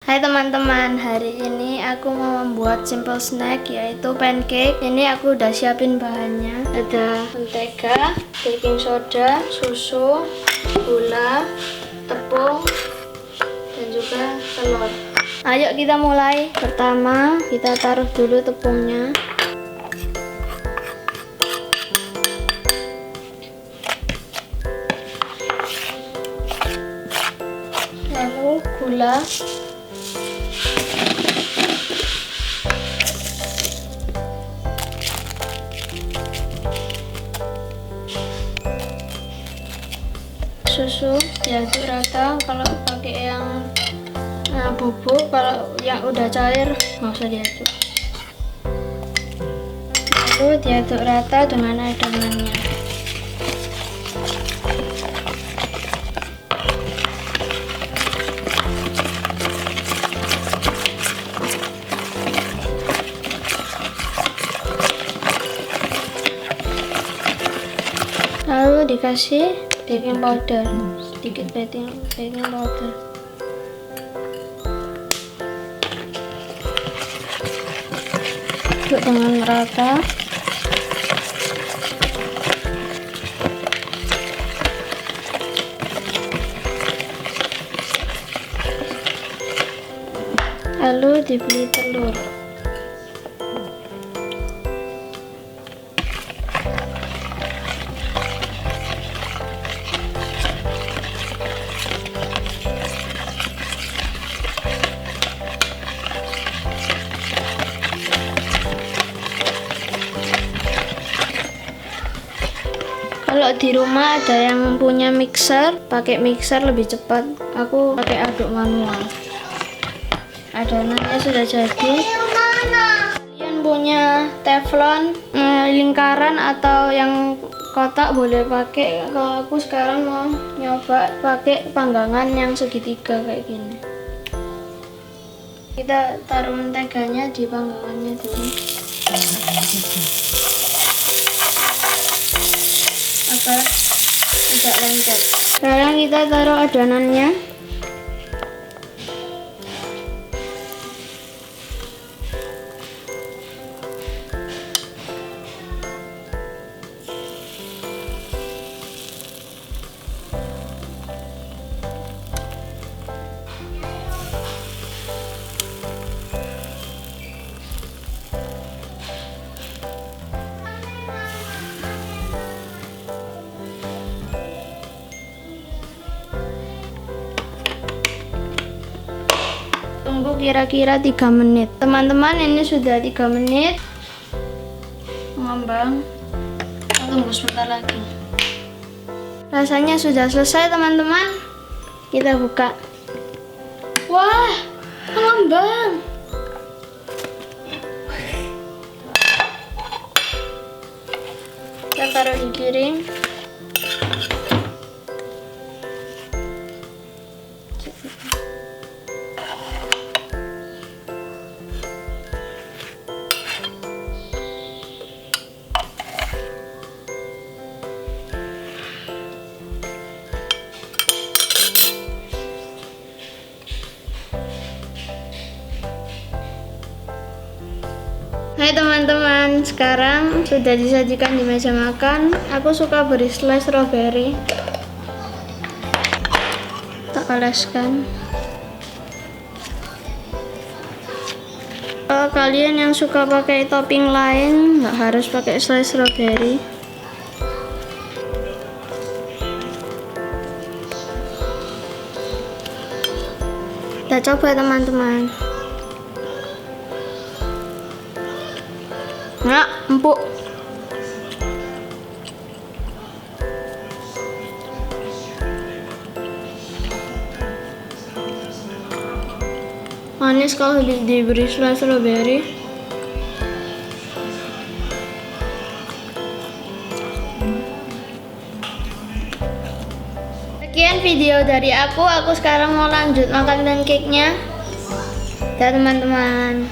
Hai teman-teman, hari ini aku mau membuat simple snack yaitu pancake. Ini aku udah siapin bahannya. Ada mentega, baking soda, susu, gula, tepung, dan juga telur. Ayo kita mulai. Pertama, kita taruh dulu tepungnya. Lalu gula. Susu diaduk rata. Kalau pakai yang bubuk, kalau yang udah cair nggak usah diaduk. Lalu diaduk rata dengan adonannya. Lalu dikasih baking powder, sedikit baking powder. Aduk dengan merata. Lalu dibeli telur. Kalau di rumah ada yang punya mixer, pakai mixer lebih cepat. Aku pakai aduk manual. Adonannya sudah jadi. Kalian punya teflon lingkaran atau yang kotak boleh pakai. Kalau aku sekarang mau nyoba pakai panggangan yang segitiga kayak gini. Kita taruh menteganya di panggangannya dulu agar tidak lengket. Sekarang kita taruh adonannya. Tunggu kira-kira 3 menit. Teman-teman, ini sudah 3 menit mengembang. Kita tunggu sebentar lagi. Rasanya sudah selesai teman-teman. Kita buka. Wah, mengembang. Kita taruh di piring. Hai teman-teman, sekarang sudah disajikan di meja makan. Aku suka beri slice strawberry. Tak oleskan. Kalau kalian yang suka pakai topping lain, nggak harus pakai slice strawberry. Kita coba teman-teman. Nah, empuk. Manis kalau diberi slice strawberry. Sekian video dari aku. Aku sekarang mau lanjut makan pancake-nya. Dadah teman-teman.